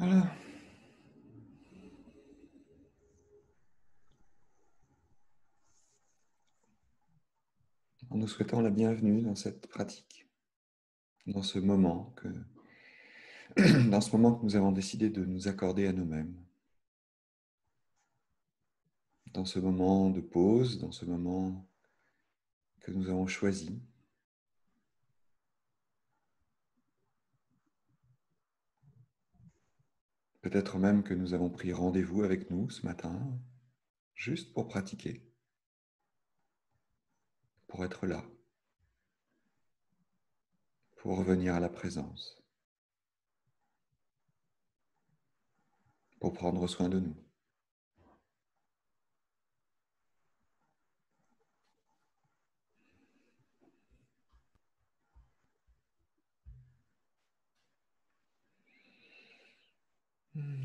Voilà. En nous souhaitant la bienvenue dans cette pratique, dans ce moment que, dans ce moment que nous avons décidé de nous accorder à nous-mêmes, dans ce moment de pause, dans ce moment que nous avons choisi. Peut-être même que nous avons pris rendez-vous avec nous ce matin, juste pour pratiquer, pour être là, pour revenir à la présence, pour prendre soin de nous.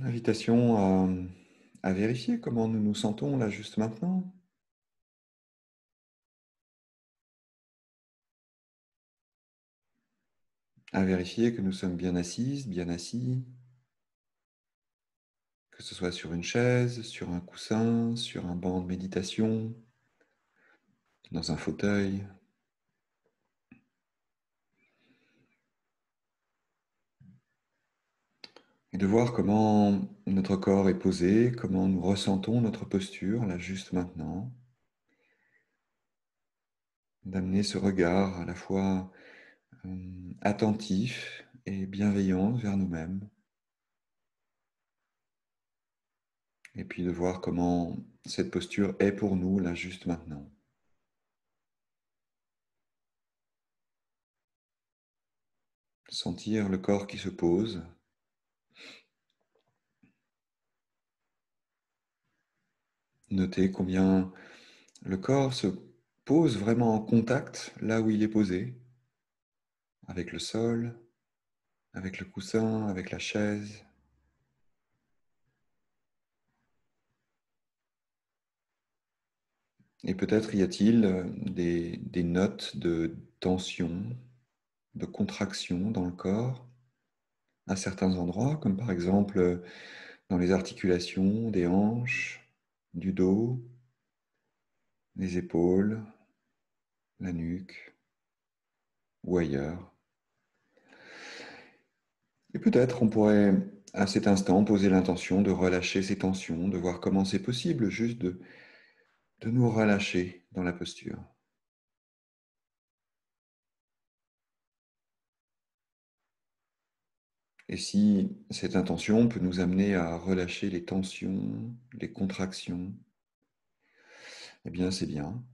Invitation à vérifier comment nous nous sentons là juste maintenant. À vérifier que nous sommes bien assises, bien assis, que ce soit sur une chaise, sur un coussin, sur un banc de méditation, dans un fauteuil. Et de voir comment notre corps est posé, comment nous ressentons notre posture là juste maintenant. D'amener ce regard à la fois attentif et bienveillant vers nous-mêmes. Et puis de voir comment cette posture est pour nous là juste maintenant. Sentir le corps qui se pose. Noter combien le corps se pose vraiment en contact là où il est posé, avec le sol, avec le coussin, avec la chaise. Et peut-être y a-t-il des notes de tension, de contraction dans le corps à certains endroits, comme par exemple dans les articulations des hanches, du dos, les épaules, la nuque ou ailleurs. Et peut-être on pourrait à cet instant poser l'intention de relâcher ces tensions, de voir comment c'est possible juste de nous relâcher dans la posture. Et si cette intention peut nous amener à relâcher les tensions, les contractions, eh bien c'est bien.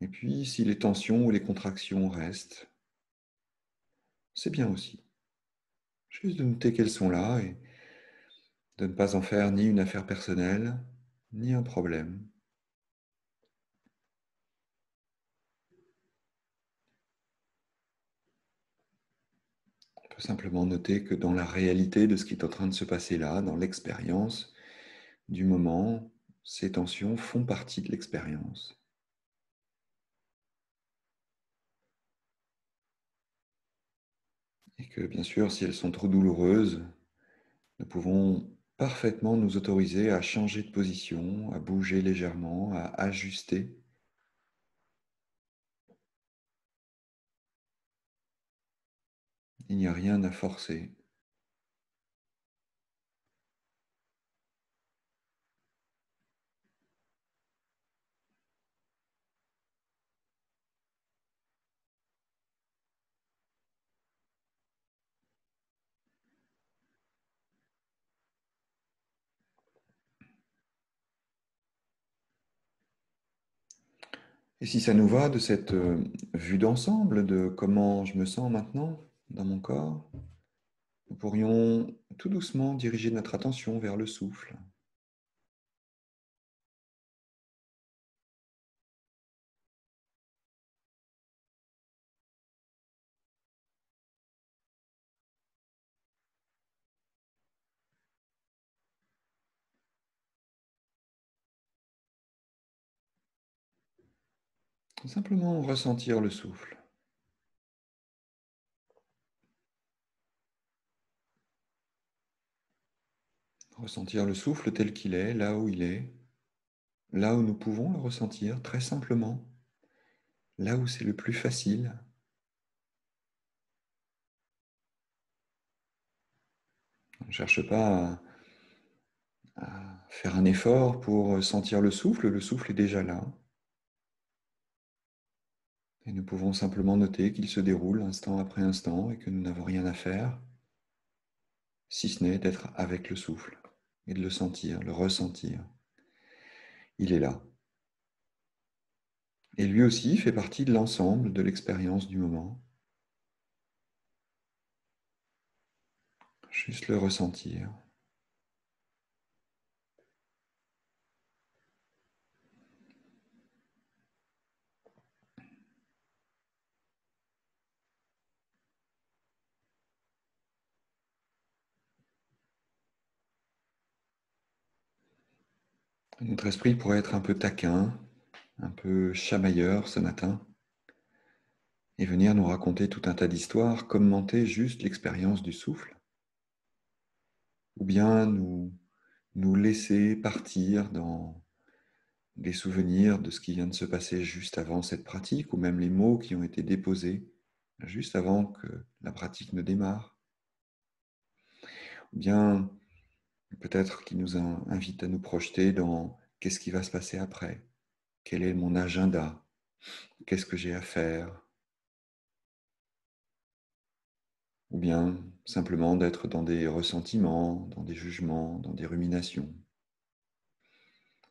Et puis si les tensions ou les contractions restent, c'est bien aussi. Juste de noter qu'elles sont là et de ne pas en faire ni une affaire personnelle, ni un problème. On peut simplement noter que dans la réalité de ce qui est en train de se passer là, dans l'expérience du moment, ces tensions font partie de l'expérience. Et que bien sûr, si elles sont trop douloureuses, nous pouvons parfaitement nous autoriser à changer de position, à bouger légèrement, à ajuster. Il n'y a rien à forcer. Et si ça nous va de cette vue d'ensemble de comment je me sens maintenant dans mon corps, nous pourrions tout doucement diriger notre attention vers le souffle. Simplement ressentir le souffle. Ressentir le souffle tel qu'il est, là où il est, là où nous pouvons le ressentir très simplement, là où c'est le plus facile. On ne cherche pas à faire un effort pour sentir le souffle est déjà là. Et nous pouvons simplement noter qu'il se déroule instant après instant et que nous n'avons rien à faire, si ce n'est d'être avec le souffle et de le sentir, le ressentir. Il est là. Et lui aussi fait partie de l'ensemble de l'expérience du moment. Juste le ressentir. Notre esprit pourrait être un peu taquin, un peu chamailleur ce matin, et venir nous raconter tout un tas d'histoires, commenter juste l'expérience du souffle, ou bien nous laisser partir dans des souvenirs de ce qui vient de se passer juste avant cette pratique, ou même les mots qui ont été déposés juste avant que la pratique ne démarre, ou bien peut-être qui nous invite à nous projeter dans qu'est-ce qui va se passer après, quel est mon agenda, qu'est-ce que j'ai à faire, ou bien simplement d'être dans des ressentiments, dans des jugements, dans des ruminations.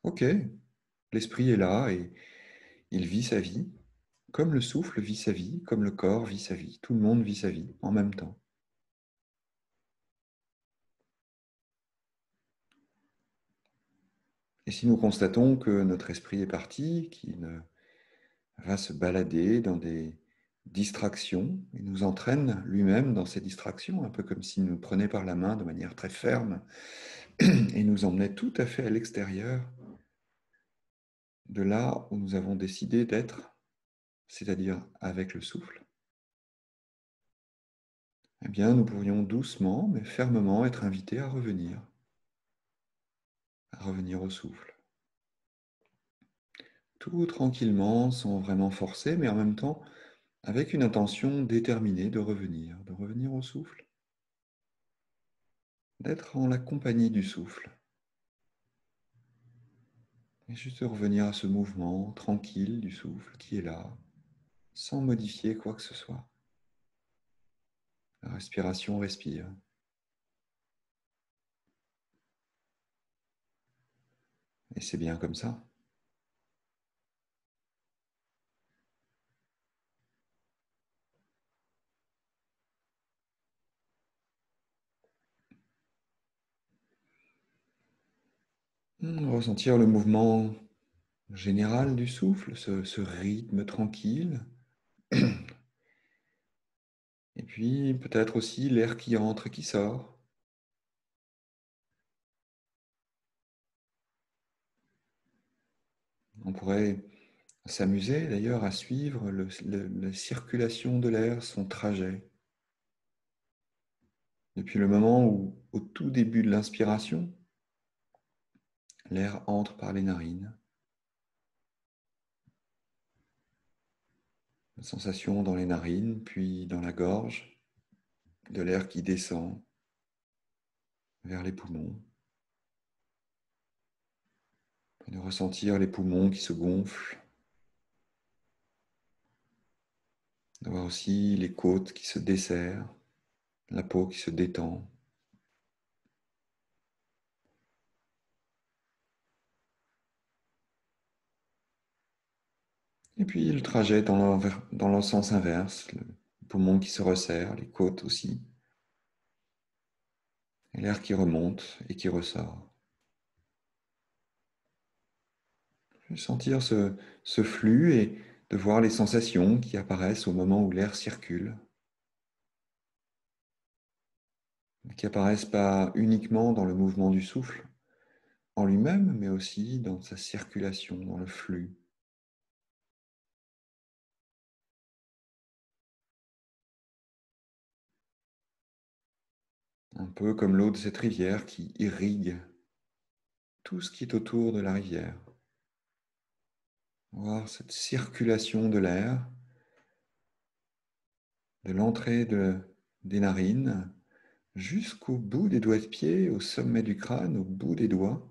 Ok, l'esprit est là et il vit sa vie, comme le souffle vit sa vie, comme le corps vit sa vie. Tout le monde vit sa vie en même temps. Et si nous constatons que notre esprit est parti, qu'il va se balader dans des distractions et nous entraîne lui-même dans ces distractions, un peu comme s'il nous prenait par la main de manière très ferme et nous emmenait tout à fait à l'extérieur de là où nous avons décidé d'être, c'est-à-dire avec le souffle, eh bien nous pourrions doucement mais fermement être invités à revenir au souffle. Tout tranquillement, sans vraiment forcer, mais en même temps avec une intention déterminée de revenir au souffle, d'être en la compagnie du souffle. Et juste de revenir à ce mouvement tranquille du souffle qui est là, sans modifier quoi que ce soit. La respiration respire. Et c'est bien comme ça. Ressentir le mouvement général du souffle, ce rythme tranquille. Et puis peut-être aussi l'air qui entre et qui sort. On pourrait s'amuser d'ailleurs à suivre la circulation de l'air, son trajet. Depuis le moment où, au tout début de l'inspiration, l'air entre par les narines. La sensation dans les narines, puis dans la gorge, de l'air qui descend vers les poumons. Et de ressentir les poumons qui se gonflent. De voir aussi les côtes qui se desserrent, la peau qui se détend. Et puis le trajet dans le sens inverse, le poumon qui se resserre, les côtes aussi. Et l'air qui remonte et qui ressort. Sentir ce flux et de voir les sensations qui apparaissent au moment où l'air circule. Qui apparaissent pas uniquement dans le mouvement du souffle en lui-même, mais aussi dans sa circulation, dans le flux. Un peu comme l'eau de cette rivière qui irrigue tout ce qui est autour de la rivière. Voir cette circulation de l'air, de l'entrée des narines jusqu'au bout des doigts de pied, au sommet du crâne, au bout des doigts.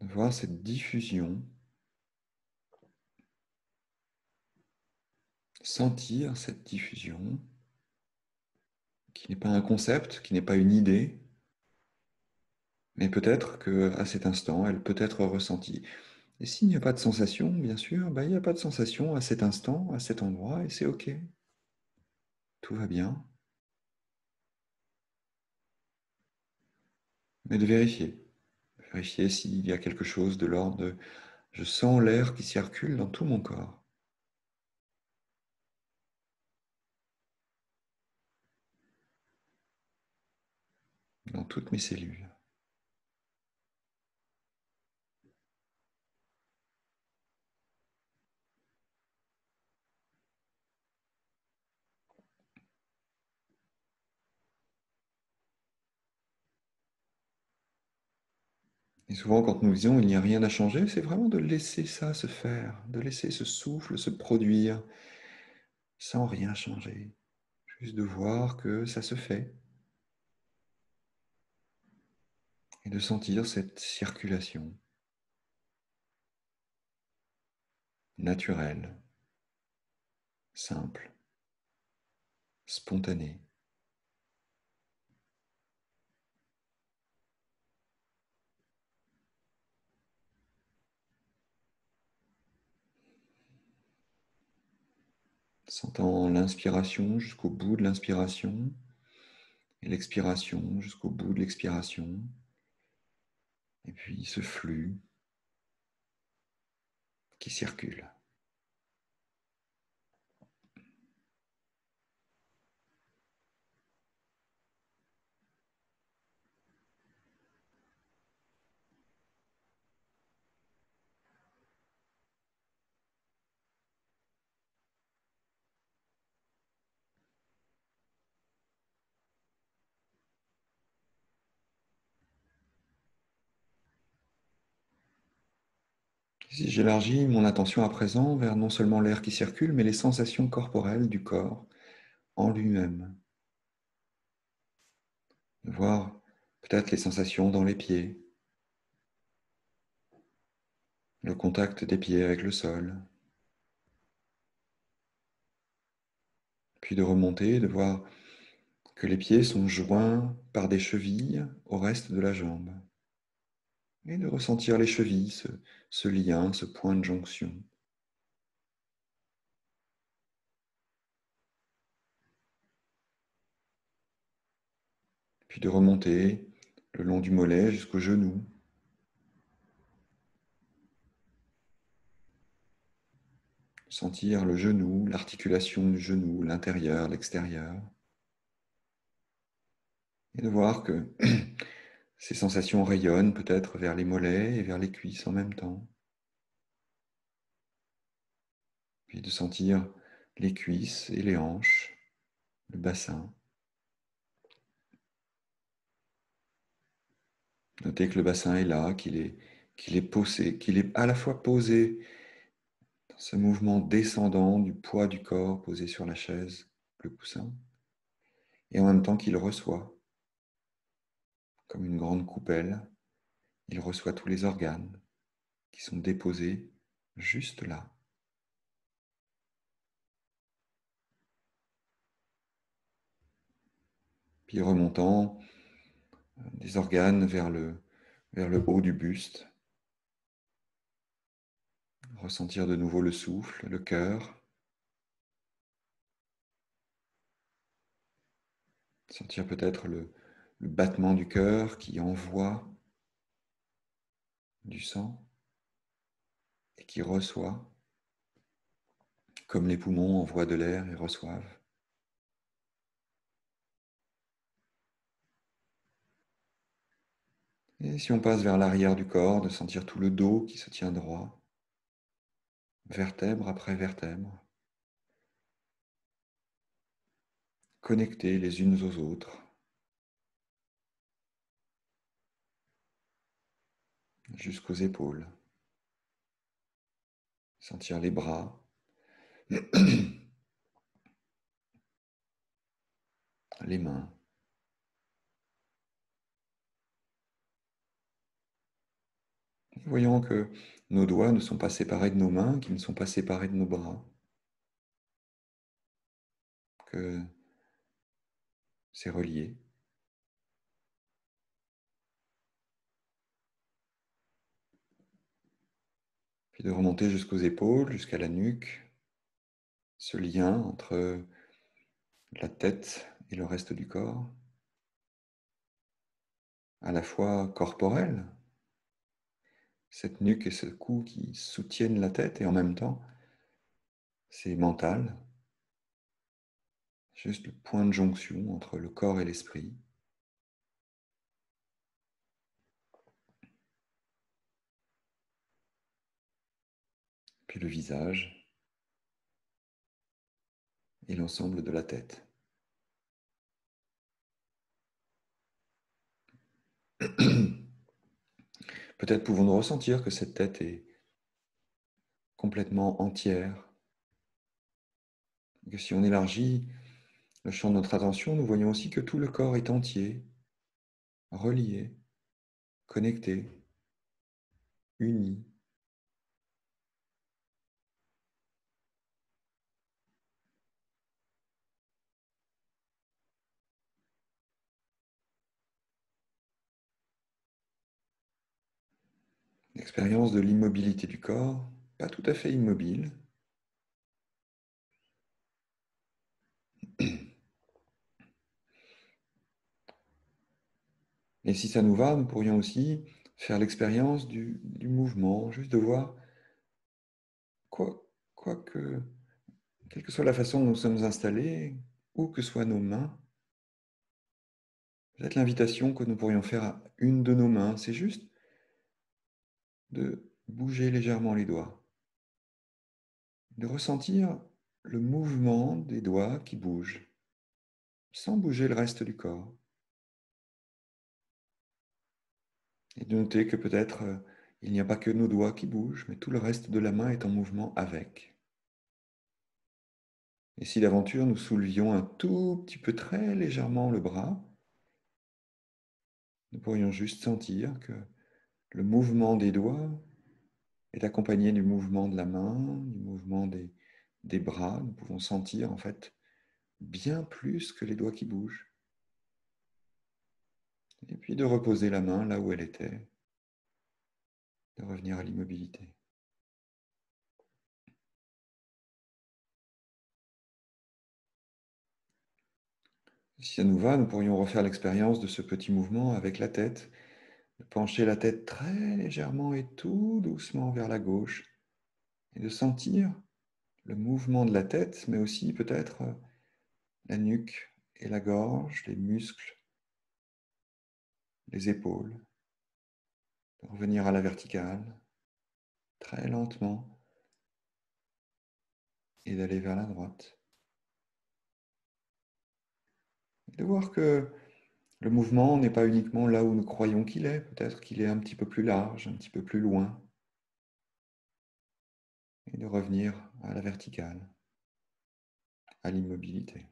De voir cette diffusion, sentir cette diffusion, qui n'est pas un concept, qui n'est pas une idée, mais peut-être qu'à cet instant, elle peut être ressentie. Et s'il n'y a pas de sensation, bien sûr, il n'y a pas de sensation à cet instant, à cet endroit, et c'est OK. Tout va bien. Mais de vérifier s'il y a quelque chose de l'ordre de je sens l'air qui circule dans tout mon corps, dans toutes mes cellules. Et souvent, quand nous disons il n'y a rien à changer, c'est vraiment de laisser ça se faire, de laisser ce souffle se produire sans rien changer. Juste de voir que ça se fait et de sentir cette circulation naturelle, simple, spontanée. Sentant l'inspiration jusqu'au bout de l'inspiration et l'expiration jusqu'au bout de l'expiration. Et puis ce flux qui circule. Si j'élargis mon attention à présent vers non seulement l'air qui circule, mais les sensations corporelles du corps en lui-même. De voir peut-être les sensations dans les pieds, le contact des pieds avec le sol, puis de remonter, de voir que les pieds sont joints par des chevilles au reste de la jambe, et de ressentir les chevilles, ce lien, ce point de jonction. Puis de remonter le long du mollet jusqu'au genou, sentir le genou, l'articulation du genou, l'intérieur, l'extérieur, et de voir que ces sensations rayonnent peut-être vers les mollets et vers les cuisses en même temps. Puis de sentir les cuisses et les hanches, le bassin. Notez que le bassin est là, qu'il est posé, qu'il est à la fois posé dans ce mouvement descendant du poids du corps posé sur la chaise, le coussin, et en même temps qu'il reçoit, comme une grande coupelle, il reçoit tous les organes qui sont déposés juste là. Puis remontant des organes vers le haut du buste, ressentir de nouveau le souffle, le cœur, sentir peut-être le battement du cœur qui envoie du sang et qui reçoit, comme les poumons envoient de l'air et reçoivent. Et si on passe vers l'arrière du corps, de sentir tout le dos qui se tient droit, vertèbre après vertèbre, connectées les unes aux autres, jusqu'aux épaules. Sentir les bras, les mains. Voyons que nos doigts ne sont pas séparés de nos mains, qu'ils ne sont pas séparés de nos bras, que c'est relié. Puis de remonter jusqu'aux épaules, jusqu'à la nuque, ce lien entre la tête et le reste du corps, à la fois corporel, cette nuque et ce cou qui soutiennent la tête, et en même temps, c'est mental, juste le point de jonction entre le corps et l'esprit. Puis le visage et l'ensemble de la tête. Peut-être pouvons-nous ressentir que cette tête est complètement entière, et que si on élargit le champ de notre attention, nous voyons aussi que tout le corps est entier, relié, connecté, uni. L'expérience de l'immobilité du corps, pas tout à fait immobile. Et si ça nous va, nous pourrions aussi faire l'expérience du mouvement, juste de voir quoi que, quelle que soit la façon dont nous sommes installés, où que soient nos mains, peut-être l'invitation que nous pourrions faire à une de nos mains, c'est juste de bouger légèrement les doigts, de ressentir le mouvement des doigts qui bougent, sans bouger le reste du corps. Et de noter que peut-être il n'y a pas que nos doigts qui bougent, mais tout le reste de la main est en mouvement avec. Et si d'aventure nous soulevions un tout petit peu très légèrement le bras, nous pourrions juste sentir que le mouvement des doigts est accompagné du mouvement de la main, du mouvement des bras. Nous pouvons sentir en fait bien plus que les doigts qui bougent. Et puis de reposer la main là où elle était, de revenir à l'immobilité. Si ça nous va, nous pourrions refaire l'expérience de ce petit mouvement avec la tête, de pencher la tête très légèrement et tout doucement vers la gauche, et de sentir le mouvement de la tête, mais aussi peut-être la nuque et la gorge, les muscles, les épaules, de revenir à la verticale, très lentement, et d'aller vers la droite. Et de voir que le mouvement n'est pas uniquement là où nous croyons qu'il est, peut-être qu'il est un petit peu plus large, un petit peu plus loin, et de revenir à la verticale, à l'immobilité.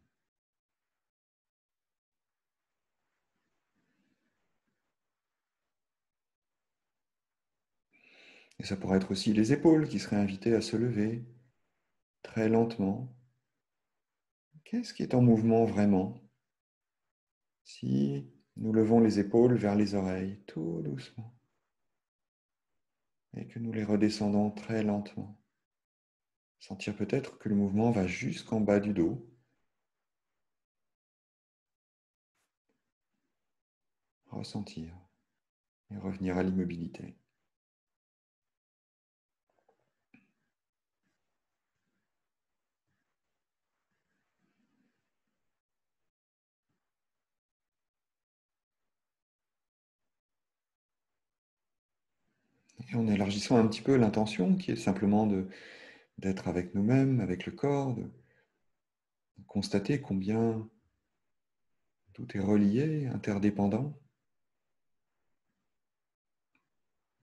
Et ça pourrait être aussi les épaules qui seraient invitées à se lever très lentement. Qu'est-ce qui est en mouvement vraiment? Si nous levons les épaules vers les oreilles, tout doucement, et que nous les redescendons très lentement, sentir peut-être que le mouvement va jusqu'en bas du dos, ressentir et revenir à l'immobilité. Et en élargissant un petit peu l'intention qui est simplement d'être avec nous-mêmes, avec le corps, de constater combien tout est relié, interdépendant.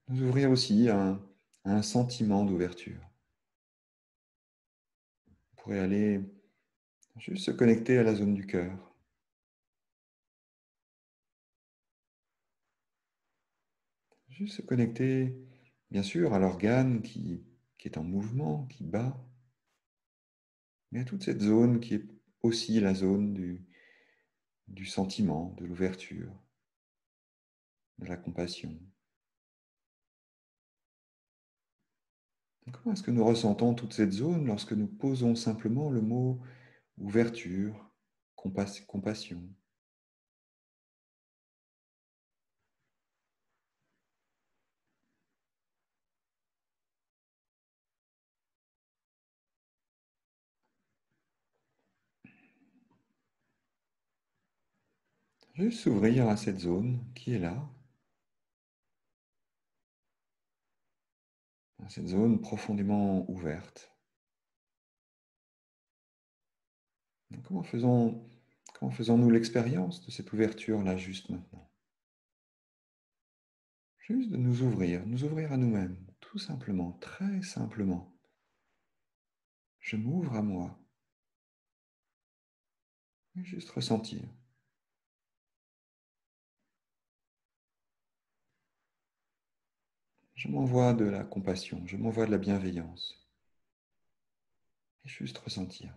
nous ouvrir aussi à un sentiment d'ouverture. On pourrait aller juste se connecter à la zone du cœur, juste se connecter, bien sûr, à l'organe qui est en mouvement, qui bat, mais à toute cette zone qui est aussi la zone du sentiment, de l'ouverture, de la compassion. Comment est-ce que nous ressentons toute cette zone lorsque nous posons simplement le mot ouverture, compassion? Juste s'ouvrir à cette zone qui est là, à cette zone profondément ouverte. Comment comment faisons-nous l'expérience de cette ouverture-là juste maintenant? Juste de nous ouvrir à nous-mêmes, tout simplement, très simplement. Je m'ouvre à moi, et juste ressentir. Je m'envoie de la compassion, je m'envoie de la bienveillance, et juste ressentir.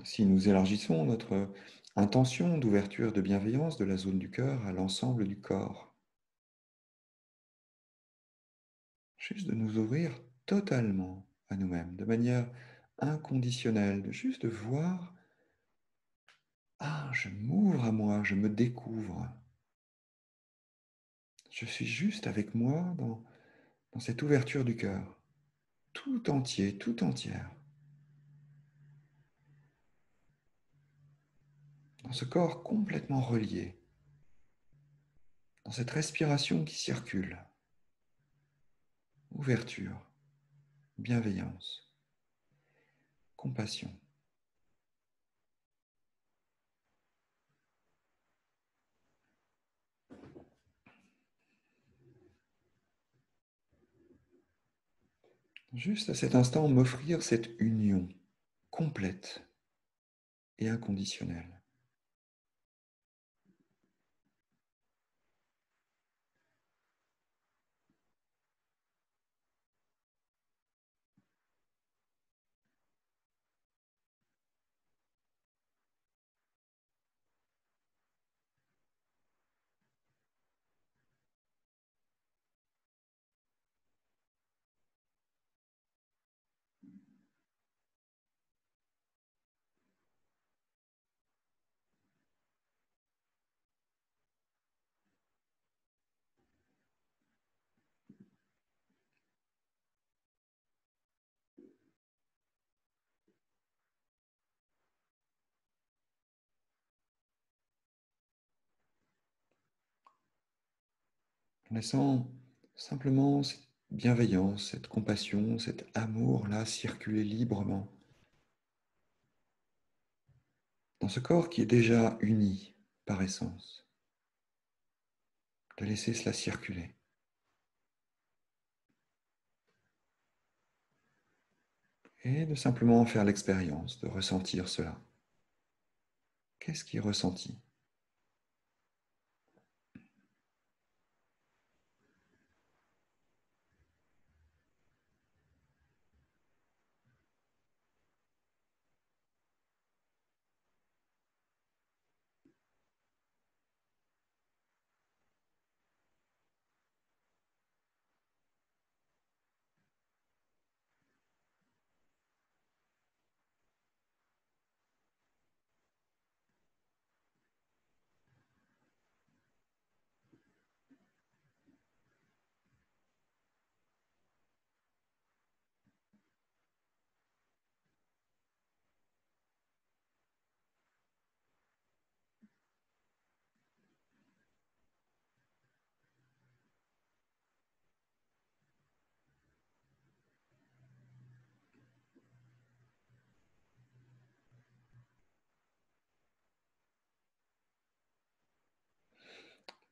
Si nous élargissons notre intention d'ouverture, de bienveillance de la zone du cœur à l'ensemble du corps, juste de nous ouvrir totalement à nous-mêmes, de manière inconditionnelle, de juste de voir, ah, je m'ouvre à moi, je me découvre. Je suis juste avec moi dans cette ouverture du cœur, tout entier, tout entière, dans ce corps complètement relié, dans cette respiration qui circule, ouverture, bienveillance, compassion. Juste à cet instant, m'offrir cette union complète et inconditionnelle. En laissant simplement cette bienveillance, cette compassion, cet amour-là circuler librement dans ce corps qui est déjà uni par essence, de laisser cela circuler et de simplement faire l'expérience de ressentir cela. Qu'est-ce qui est ressenti?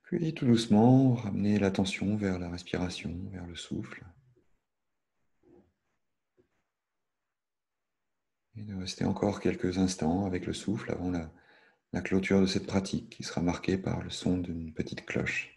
Puis tout doucement, ramener l'attention vers la respiration, vers le souffle. Et de rester encore quelques instants avec le souffle avant la clôture de cette pratique qui sera marquée par le son d'une petite cloche.